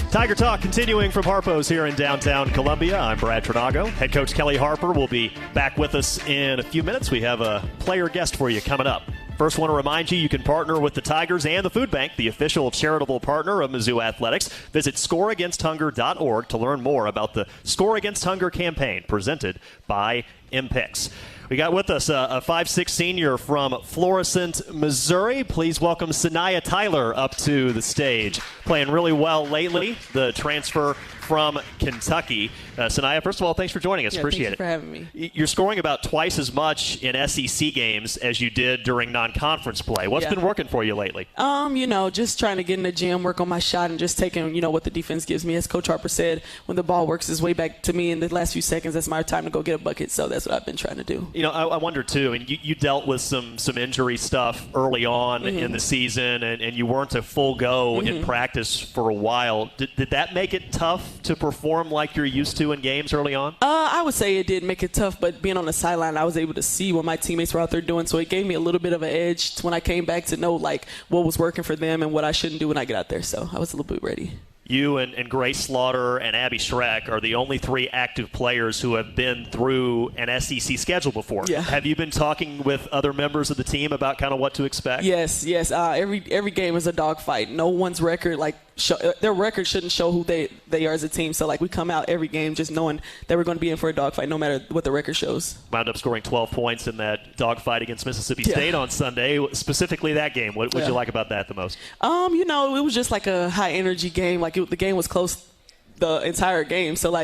S3: Tiger Talk continuing from Harpo's here in downtown Columbia. I'm Brad Trinago. Head coach Kellie Harper will be back with us in a few minutes. We have a player guest for you coming up. First, want to remind you can partner with the Tigers and the Food Bank, the official charitable partner of Mizzou Athletics. Visit scoreagainsthunger.org to learn more about the Score Against Hunger campaign presented by MPICS. We got with us a 5'6" senior from Florissant, Missouri. Please welcome Sanaya Tyler up to the stage. Playing really well lately, the transfer from Kentucky. Sanaya, first of all, thanks for joining us. Appreciate it.
S1: Thank you for having me.
S3: You're scoring about twice as much in SEC games as you did during non-conference play. What's been working for you lately?
S1: Just trying to get in the gym, work on my shot, and just taking, what the defense gives me. As Coach Harper said, when the ball works its way back to me in the last few seconds, that's my time to go get a bucket. So that's what I've been trying to do.
S3: I wonder, too, you dealt with some injury stuff early on in the season, and you weren't a full go in practice for a while. Did that make it tough to perform like you're used to in games early on?
S1: I would say it did make it tough, but being on the sideline, I was able to see what my teammates were out there doing, so it gave me a little bit of an edge when I came back to know, what was working for them and what I shouldn't do when I get out there, so I was a little bit ready.
S3: You and Grace Slaughter and Abby Schreck are the only 3 active players who have been through an SEC schedule before. Yeah. Have you been talking with other members of the team about kind of what to expect?
S1: Yes. Every game is a dogfight. No one's record, their record shouldn't show who they are as a team. So, we come out every game just knowing that we're going to be in for a dogfight no matter what the record shows.
S3: Wound up scoring 12 points in that dogfight against Mississippi State on Sunday. Specifically that game. What did you like about that the most?
S1: It was just a high-energy game. The game was close the entire game. So,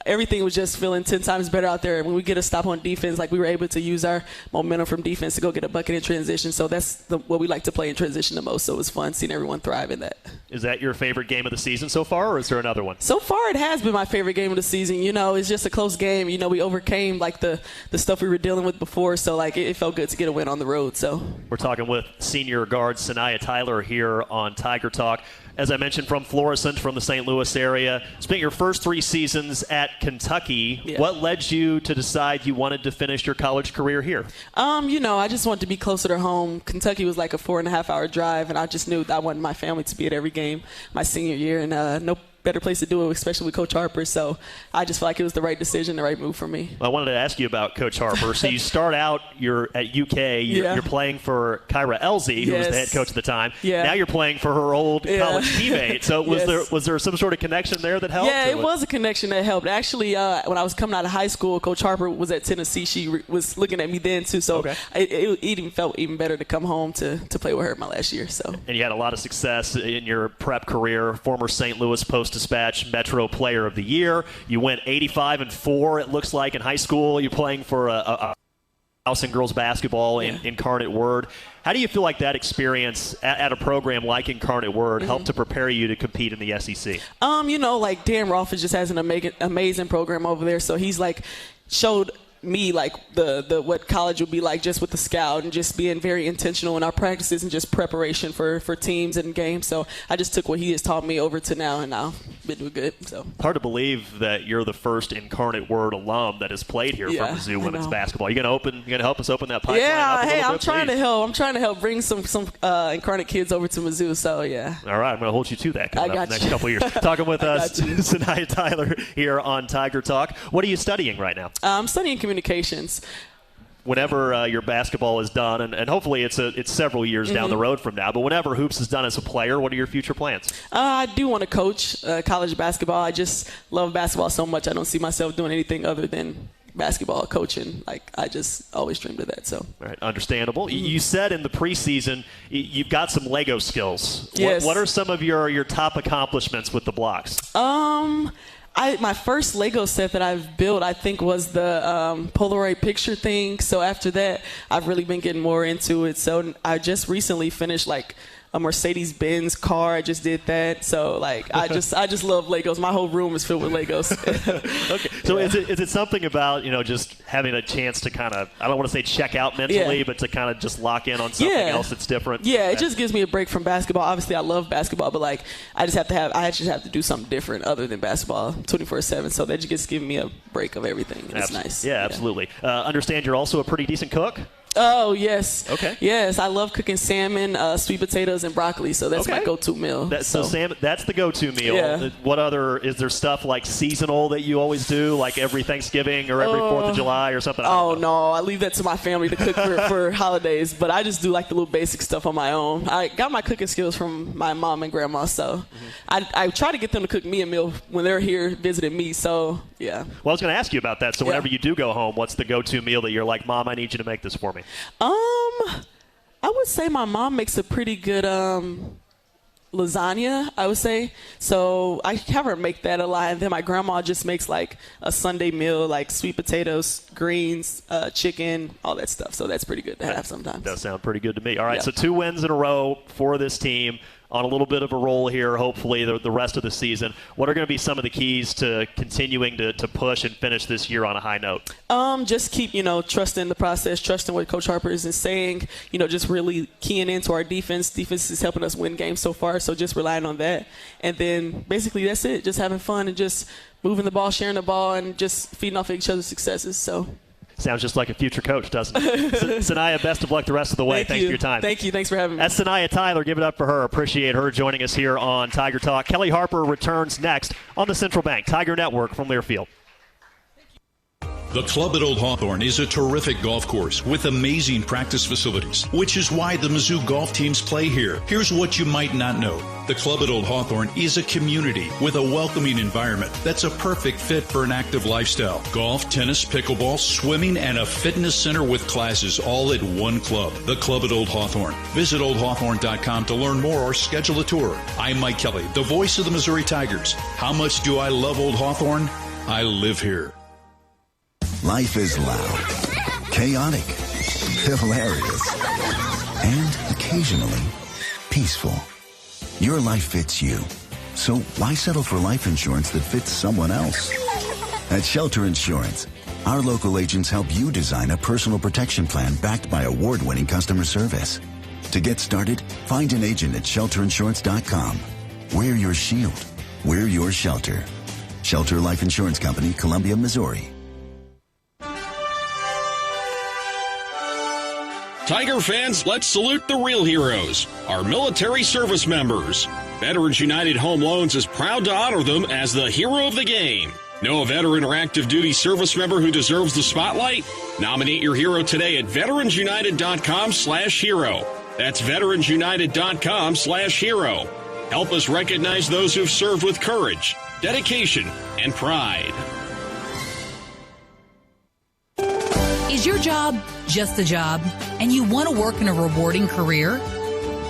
S1: everything was just feeling 10 times better out there. When we get a stop on defense, we were able to use our momentum from defense to go get a bucket in transition. So that's what we like to play in transition the most. So it was fun seeing everyone thrive in that.
S3: Is that your favorite game of the season so far, or is there another one?
S1: So far, it has been my favorite game of the season. It's just a close game. We overcame the stuff we were dealing with before. So it felt good to get a win on the road. So
S3: we're talking with senior guard Sanaya Tyler here on Tiger Talk. As I mentioned, from Florissant, from the St. Louis area. Spent your first 3 seasons at Kentucky. Yeah. What led you to decide you wanted to finish your college career here?
S1: I just wanted to be closer to home. Kentucky was a 4.5-hour drive, and I just knew that I wanted my family to be at every game my senior year, and no better place to do it, especially with Coach Harper. So I just felt like it was the right decision, the right move for me.
S3: Well, I wanted to ask you about Coach Harper. So you start out, you're at UK, you're playing for Kyra Elsie, who was the head coach at the time. Yeah. Now you're playing for her old college teammate. So was there some sort of connection there that helped?
S1: Yeah, it was a connection that helped. Actually, when I was coming out of high school, Coach Harper was at Tennessee. She was looking at me then, too. So it even felt even better to come home to play with her my last year. So.
S3: And you had a lot of success in your prep career, former St. Louis Post-Dispatch Metro Player of the Year. You went 85-4, it looks like, in high school. You're playing for a house and girls basketball in Incarnate Word. How do you feel like that experience at a program like Incarnate Word helped to prepare you to compete in the SEC?
S1: Dan Rolfes just has an amazing program over there. So he's showed me the what college would be like just with the scout and just being very intentional in our practices and just preparation for teams and games. So I just took what he has taught me over to now, and now been doing good. So
S3: hard to believe that you're the first Incarnate Word alum that has played here for Mizzou women's basketball. You gonna help us open that pipeline?
S1: Yeah, hey, I'm trying to help. I'm trying to help bring some Incarnate kids over to Mizzou. So yeah.
S3: All right, I'm gonna hold you to that coming up the next couple of years. Talking with us, Sanaya Tyler here on Tiger Talk. What are you studying right now?
S1: I'm studying communications.
S3: Whenever your basketball is done, and hopefully it's several years down the road from now, but whenever hoops is done as a player, what are your future plans?
S1: I do want to coach college basketball. I just love basketball so much. I don't see myself doing anything other than basketball coaching. I just always dreamed of that. So.
S3: All right, understandable. You said in the preseason you've got some Lego skills.
S1: Yes.
S3: What are some of your top accomplishments with the blocks?
S1: My first Lego set that I've built, I think, was the Polaroid picture thing. So after that, I've really been getting more into it. So I just recently finished a Mercedes-Benz car. I just did that. So I just love Legos. My whole room is filled with Legos.
S3: Okay. So is it something about, just having a chance to kind of, I don't want to say check out mentally, but to kind of just lock in on something else that's different?
S1: Yeah, it just gives me a break from basketball. Obviously I love basketball, but I just have to do something different other than basketball 24/7. So that just gives me a break of everything. And it's nice.
S3: Yeah, absolutely. Understand you're also a pretty decent cook?
S1: Oh, yes.
S3: Okay.
S1: Yes, I love cooking salmon, sweet potatoes, and broccoli, so that's my go-to meal.
S3: So salmon, that's the go-to meal.
S1: Yeah.
S3: What other, is there stuff like seasonal that you always do, like every Thanksgiving or every 4th of July or something?
S1: Oh, no, I leave that to my family to cook for holidays, but I just do like the little basic stuff on my own. I got my cooking skills from my mom and grandma, so I try to get them to cook me a meal when they're here visiting me, so yeah.
S3: Well, I was going to ask you about that. So whenever you do go home, what's the go-to meal that you're like, Mom, I need you to make this for me?
S1: I would say my mom makes a pretty good lasagna, I would say. So I have her make that a lot. And then my grandma just makes like a Sunday meal, like sweet potatoes, greens, chicken, all that stuff. So that's pretty good to have sometimes.
S3: Does sound pretty good to me. All right, so 2 wins in a row for this team. On a little bit of a roll here, hopefully, the rest of the season. What are going to be some of the keys to continuing to push and finish this year on a high note?
S1: Just keep, trusting the process, trusting what Coach Harper is saying, just really keying into our defense. Defense is helping us win games so far, so just relying on that. And then basically that's it, just having fun and just moving the ball, sharing the ball, and just feeding off each other's successes. So.
S3: Sounds just like a future coach, doesn't it? Sanaya, best of luck the rest of the way. Thanks for your time.
S1: Thank you. Thanks for having me.
S3: That's Sanaya Tyler. Give it up for her. Appreciate her joining us here on Tiger Talk. Kellie Harper returns next on the Central Bank Tiger Network from Learfield.
S2: The Club at Old Hawthorne is a terrific golf course with amazing practice facilities, which is why the Mizzou golf teams play here. Here's what you might not know. The Club at Old Hawthorne is a community with a welcoming environment that's a perfect fit for an active lifestyle. Golf, tennis, pickleball, swimming, and a fitness center with classes all at one club. The Club at Old Hawthorne. Visit oldhawthorne.com to learn more or schedule a tour. I'm Mike Kelly, the voice of the Missouri Tigers. How much do I love Old Hawthorne? I live here.
S5: Life is loud, chaotic, hilarious, and occasionally peaceful. Your life fits you. So why settle for life insurance that fits someone else? At Shelter Insurance, our local agents help you design a personal protection plan backed by award-winning customer service. To get started, find an agent at shelterinsurance.com. We're your shield. We're your shelter. Shelter Life Insurance Company, Columbia, Missouri.
S6: Tiger fans, let's salute the real heroes, our military service members. Veterans United Home Loans is proud to honor them as the hero of the game. Know a veteran or active duty service member who deserves the spotlight? Nominate your hero today at veteransunited.com/hero. That's veteransunited.com/hero. Help us recognize those who've served with courage, dedication, and pride.
S7: Is your job just a job, and you want to work in a rewarding career?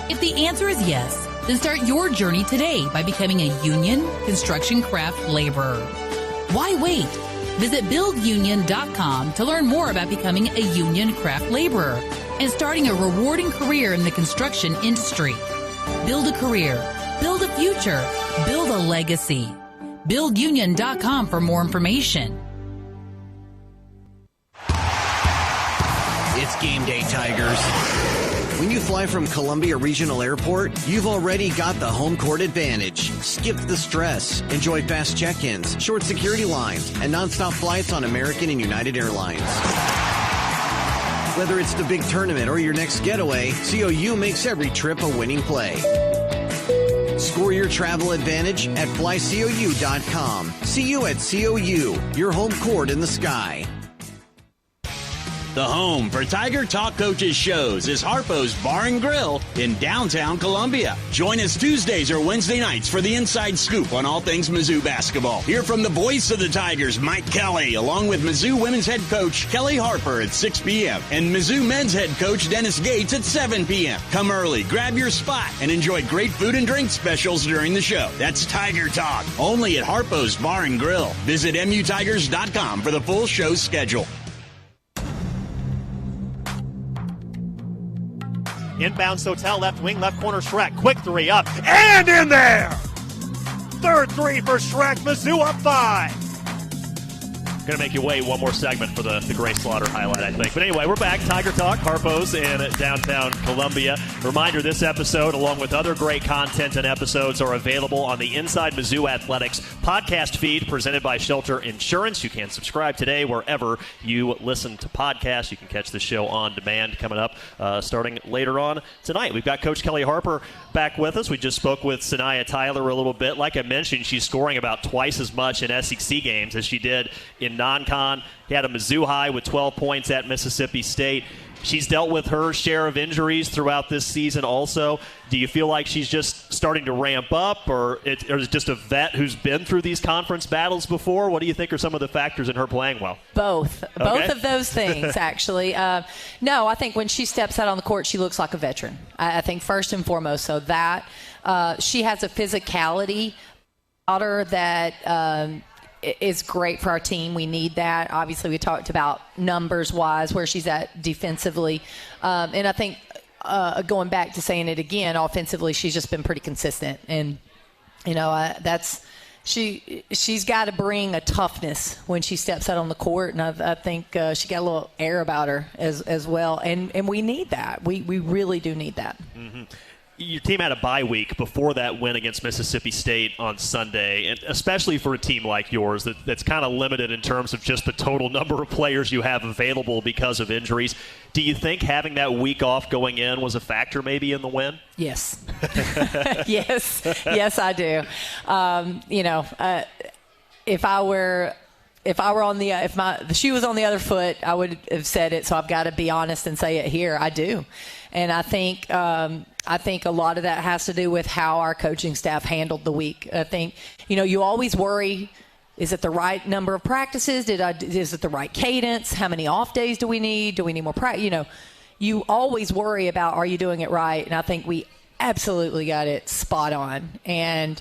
S7: If the answer is yes, then start your journey today by becoming a union construction craft laborer. Why wait? Visit buildunion.com to learn more about becoming a union craft laborer and starting a rewarding career in the construction industry. Build a career, build a future, build a legacy. Buildunion.com for more information.
S25: It's game day, Tigers. When you fly from Columbia Regional Airport, you've already got the home court advantage. Skip the stress. Enjoy fast check-ins, short security lines, and nonstop flights on American and United Airlines. Whether it's the big tournament or your next getaway, COU makes every trip a winning play. Score your travel advantage at flycou.com. See you at COU, your home court in the sky.
S26: The home for Tiger Talk Coaches shows is Harpo's Bar and Grill in downtown Columbia. Join us Tuesdays or Wednesday nights for the inside scoop on all things Mizzou basketball. Hear from the voice of the Tigers, Mike Kelly, along with Mizzou women's head coach Kellie Harper at 6 p.m. and Mizzou men's head coach Dennis Gates at 7 p.m. Come early, grab your spot, and enjoy great food and drink specials during the show. That's Tiger Talk, only at Harpo's Bar and Grill. Visit MUTigers.com for the full show schedule.
S3: Inbounds Hotel, left wing, left corner, Shrek. Quick three up, and in there! Third three for Shrek. Mizzou up 5. Going to make you wait one more segment for the Gray Slaughter highlight, I think. But anyway, we're back. Tiger Talk, Harpo's in downtown Columbia. Reminder, this episode, along with other great content and episodes, are available on the Inside Mizzou Athletics podcast feed presented by Shelter Insurance. You can subscribe today wherever you listen to podcasts. You can catch the show on demand coming up starting later on tonight. We've got Coach Kellie Harper back with us. We just spoke with Sanaya Tyler a little bit. Like I mentioned, she's scoring about twice as much in SEC games as she did in non-con. He had a Mizzou high with 12 points at Mississippi State. She's dealt with her share of injuries throughout this season also. Do you feel like she's just starting to ramp up, or is it just a vet who's been through these conference battles before? What do you think are some of the factors in her playing well?
S4: Both of those things, actually. No, I think when she steps out on the court, she looks like a veteran. I think first and foremost, so that she has a physicality about her that is great for our team. We need that. Obviously, we talked about numbers-wise, where she's at defensively. And I think going back to saying it again, offensively, she's just been pretty consistent. And, she's got to bring a toughness when she steps out on the court. And I think she got a little air about her as well. And we need that. We really do need that.
S3: Mm-hmm. Your team had a bye week before that win against Mississippi State on Sunday, and especially for a team like yours that's kind of limited in terms of just the total number of players you have available because of injuries. Do you think having that week off going in was a factor maybe in the win?
S4: Yes. Yes, I do. If the shoe was on the other foot, I would have said it. So I've got to be honest and say it here. I do, and I think a lot of that has to do with how our coaching staff handled the week. I think you always worry: is it the right number of practices? Is it the right cadence? How many off days do we need? Do we need more practice? You always worry about, are you doing it right? And I think we absolutely got it spot on. And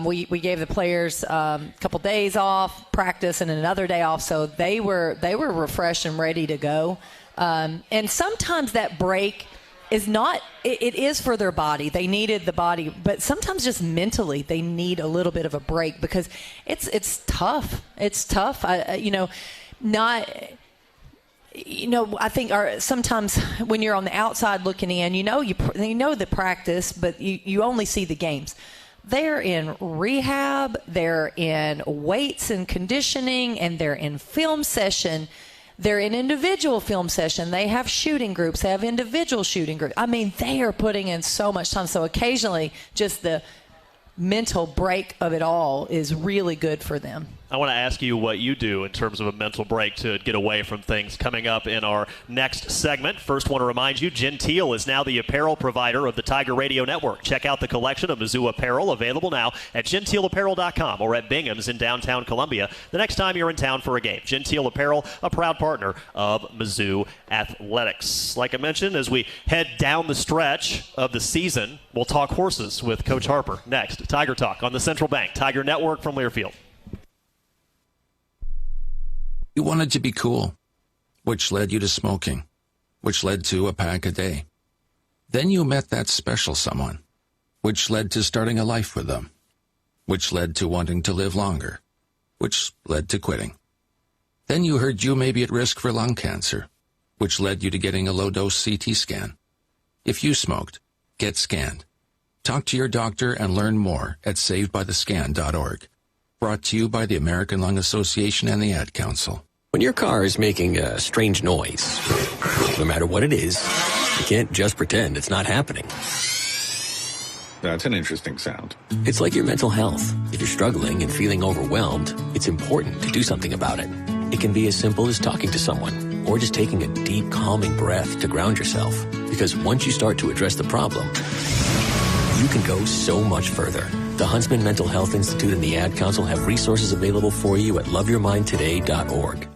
S4: we gave the players a couple days off practice and another day off, so they were refreshed and ready to go. And sometimes that break is not – it is for their body. They needed the body. But sometimes just mentally they need a little bit of a break because it's tough. It's tough. I think sometimes when you're on the outside looking in, you know the practice, but you only see the games. They're in rehab, they're in weights and conditioning, and they're in film session. They're in individual film session. They have shooting groups. They have individual shooting groups. I mean, they are putting in so much time. So occasionally just the mental break of it all is really good for them.
S3: I want to ask you what you do in terms of a mental break to get away from things coming up in our next segment. First, want to remind you, Gentile is now the apparel provider of the Tiger Radio Network. Check out the collection of Mizzou apparel available now at gentileapparel.com or at Bingham's in downtown Columbia the next time you're in town for a game. Gentile Apparel, a proud partner of Mizzou Athletics. Like I mentioned, as we head down the stretch of the season, we'll talk horses with Coach Harper next. Tiger Talk on the Central Bank Tiger Network from Learfield.
S19: You wanted to be cool, which led you to smoking, which led to a pack a day. Then you met that special someone, which led to starting a life with them, which led to wanting to live longer, which led to quitting. Then you heard you may be at risk for lung cancer, which led you to getting a low-dose CT scan. If you smoked, get scanned. Talk to your doctor and learn more at savedbythescan.org. Brought to you by the American Lung Association and the Ad Council.
S8: When your car is making a strange noise, no matter what it is, you can't just pretend it's not happening.
S9: That's an interesting sound.
S8: It's like your mental health. If you're struggling and feeling overwhelmed, it's important to do something about it. It can be as simple as talking to someone or just taking a deep, calming breath to ground yourself. Because once you start to address the problem, you can go so much further. The Huntsman Mental Health Institute and the Ad Council have resources available for you at loveyourmindtoday.org.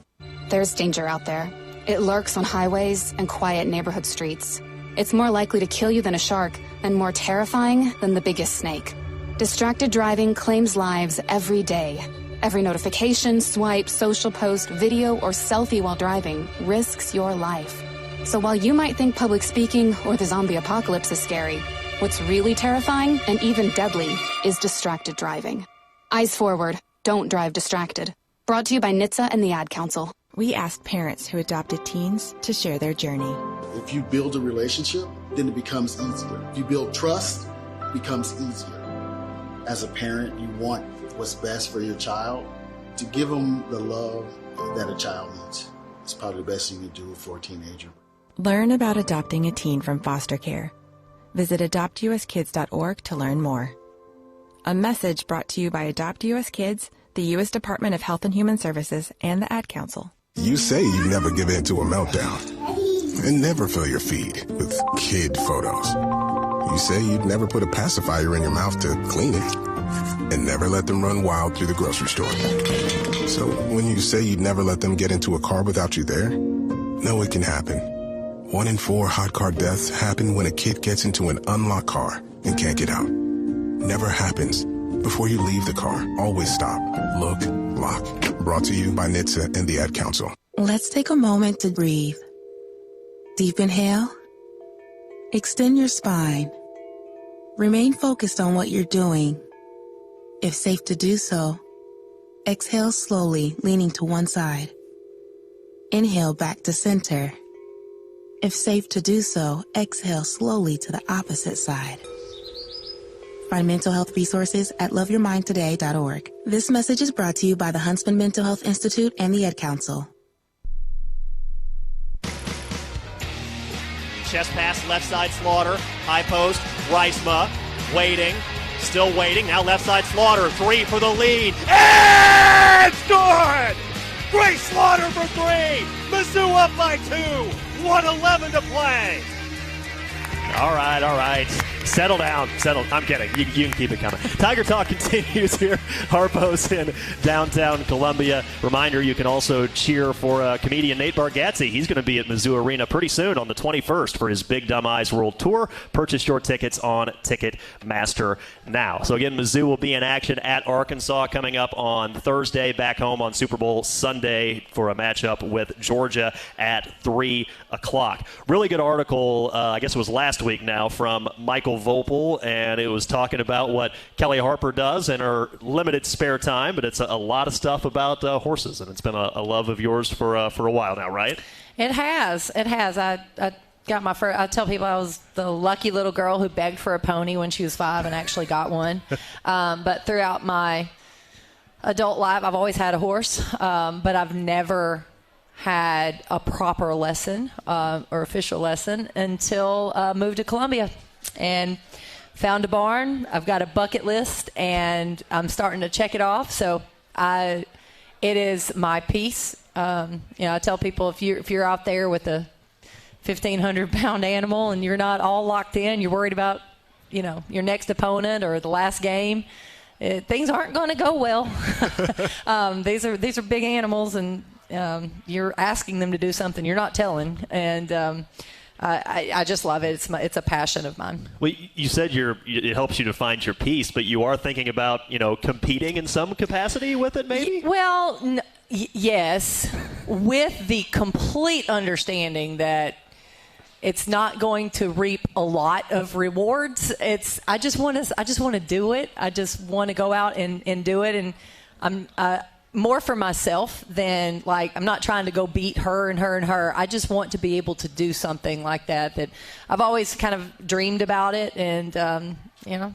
S13: There's danger out there. It lurks on highways and quiet neighborhood streets. It's more likely to kill you than a shark and more terrifying than the biggest snake. Distracted driving claims lives every day. Every notification, swipe, social post, video, or selfie while driving risks your life. So while you might think public speaking or the zombie apocalypse is scary, what's really terrifying and even deadly is distracted driving. Eyes forward. Don't drive distracted. Brought to you by NHTSA and the Ad Council.
S10: We asked parents who adopted teens to share their journey.
S11: If you build a relationship, then it becomes easier. If you build trust, it becomes easier. As a parent, you want what's best for your child. To give them the love that a child needs. It's probably the best you can do for a teenager.
S10: Learn about adopting a teen from foster care. Visit adoptuskids.org to learn more. A message brought to you by Adopt US Kids, the U.S. Department of Health and Human Services, and the Ad Council.
S12: You say you never give in to a meltdown and never fill your feed with kid photos. You say you'd never put a pacifier in your mouth to clean it and never let them run wild through the grocery store. So when you say you'd never let them get into a car without you there, know it can happen. 1 in 4 hot car deaths happen when a kid gets into an unlocked car and can't get out. Never happens. Before you leave the car, always stop, look, lock. Brought to you by NHTSA and the Ad Council.
S14: Let's take a moment to breathe. Deep inhale. Extend your spine. Remain focused on what you're doing. If safe to do so, exhale slowly, leaning to one side. Inhale back to center. If safe to do so, exhale slowly to the opposite side. Find mental health resources at loveyourmindtoday.org. This message is brought to you by the Huntsman Mental Health Institute and the Ad Council.
S3: Chest pass, left side Slaughter. High post, Reisma. Waiting. Still waiting. Now left side Slaughter. 3 for the lead. And good! Grace Slaughter for 3. Mizzou up by 2. 1:11 to play. All right. Settle down. I'm kidding. You can keep it coming. Tiger Talk continues here. Harpo's in downtown Columbia. Reminder, you can also cheer for comedian Nate Bargatze. He's going to be at Mizzou Arena pretty soon on the 21st for his Big Dumb Eyes World Tour. Purchase your tickets on Ticketmaster now. So again, Mizzou will be in action at Arkansas coming up on Thursday, back home on Super Bowl Sunday for a matchup with Georgia at 3 o'clock. Really good article, I guess it was last week now, from Michael Vopel, and it was talking about what Kellie Harper does in her limited spare time, but it's a lot of stuff about horses, and it's been a love of yours for a while now, right?
S4: It has. I got my first. I tell people I was the lucky little girl who begged for a pony when she was 5 and actually got one. But throughout my adult life, I've always had a horse, but I've never had a proper lesson or official lesson until moved to Columbia and found a barn. I've got a bucket list, and I'm starting to check it off. So it is my piece. I tell people if you're out there with a 1,500-pound animal and you're not all locked in, you're worried about your next opponent or the last game, things aren't going to go well. These are big animals, and you're asking them to do something you're not telling, and I just love it. It's a passion of mine.
S3: Well, you said it helps you to find your peace, but you are thinking about competing in some capacity with it, maybe?
S4: Well, yes, with the complete understanding that it's not going to reap a lot of rewards. I just want to do it. I just want to go out and do it, and I'm more for myself than I'm not trying to go beat her and her and her. I just want to be able to do something like that I've always kind of dreamed about it, and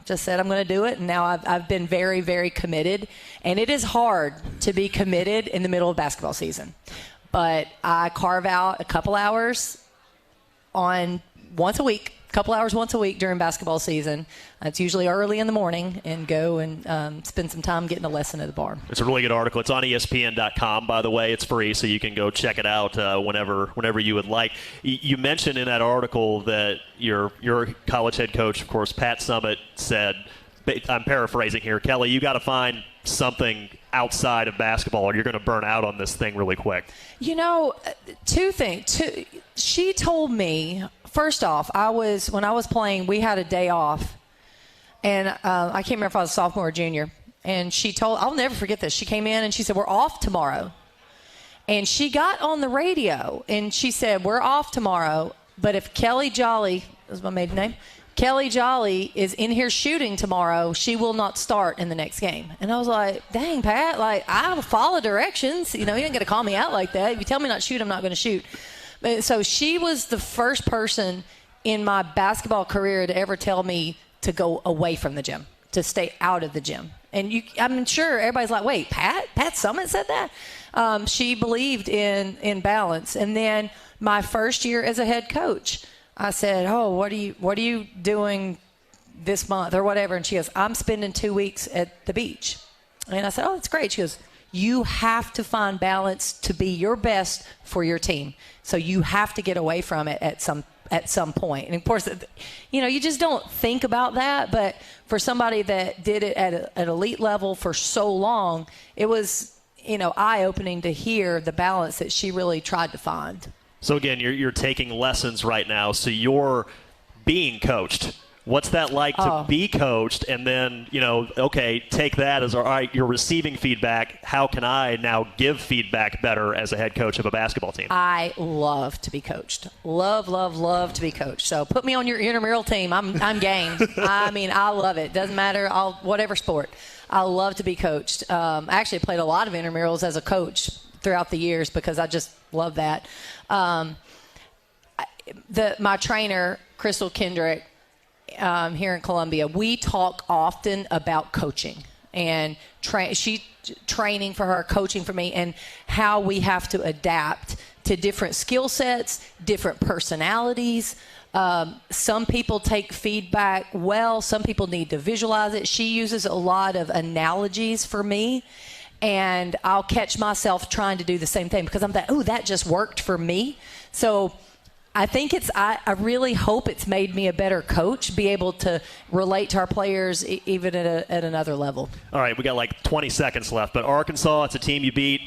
S4: just said I'm going to do it. And now I've been very, very committed, and it is hard to be committed in the middle of basketball season, but I carve out a couple hours once a week during basketball season. It's usually early in the morning, and go and spend some time getting a lesson at the barn. It's a really good article. It's on ESPN.com, by the way. It's free, so you can go check it out whenever you would like. You mentioned in that article that your college head coach, of course, Pat Summitt, said, I'm paraphrasing here, Kellie, you got to find something outside of basketball or you're going to burn out on this thing really quick. Two things. She told me, first off, when I was playing, we had a day off, and I can't remember if I was a sophomore or junior, and I'll never forget this. She came in and she said, we're off tomorrow. And she got on the radio and she said, we're off tomorrow, but if Kellie Jolly, is my maiden name, Kellie Jolly is in here shooting tomorrow. She will not start in the next game. And I was like, dang, Pat, like, I will follow directions. You know, you ain't going to call me out like that. If you tell me not to shoot, I'm not going to shoot. So she was the first person in my basketball career to ever tell me to go away from the gym, to stay out of the gym. And I'm sure everybody's like, wait, Pat Summitt said that? She believed in balance. And then my first year as a head coach, I said, oh, what are you doing this month or whatever? And she goes, I'm spending 2 weeks at the beach. And I said, oh, that's great. She goes, you have to find balance to be your best for your team. So you have to get away from it at some point. And of course, you know, you just don't think about that. But for somebody that did it at an elite level for so long, it was, you know, eye-opening to hear the balance that she really tried to find.
S3: So again, you're taking lessons right now. So you're being coached. What's that like to be coached? And then, you know, okay, take that as, all right, you're receiving feedback. How can I now give feedback better as a head coach of a basketball team?
S4: I love to be coached. Love to be coached. So put me on your intramural team. I'm game. I mean, I love it. Doesn't matter, whatever sport. I love to be coached. I actually played a lot of intramurals as a coach throughout the years because I just love that. My trainer, Crystal Kendrick, here in Columbia, we talk often about coaching and she training for her, coaching for me, and how we have to adapt to different skill sets, different personalities. Some people take feedback well. Some people need to visualize it. She uses a lot of analogies for me. And I'll catch myself trying to do the same thing because I'm like, oh, that just worked for me. So I think I really hope it's made me a better coach, be able to relate to our players even at another level.
S3: All right, we got like 20 seconds left. But Arkansas, it's a team you beat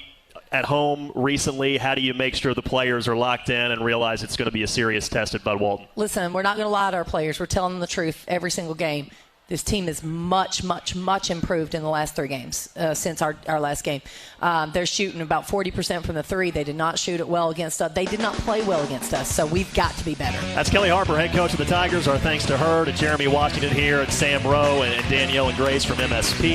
S3: at home recently. How do you make sure the players are locked in and realize it's going to be a serious test at Bud Walton?
S4: Listen, we're not going to lie to our players. We're telling them the truth every single game. This team is much improved in the last 3 games since our last game. They're shooting about 40% from the 3. They did not shoot it well against us. They did not play well against us, so we've got to be better.
S3: That's Kellie Harper, head coach of the Tigers. Our thanks to her, to Jeremy Washington here, and Sam Rowe, and Danielle and Grace from MSP.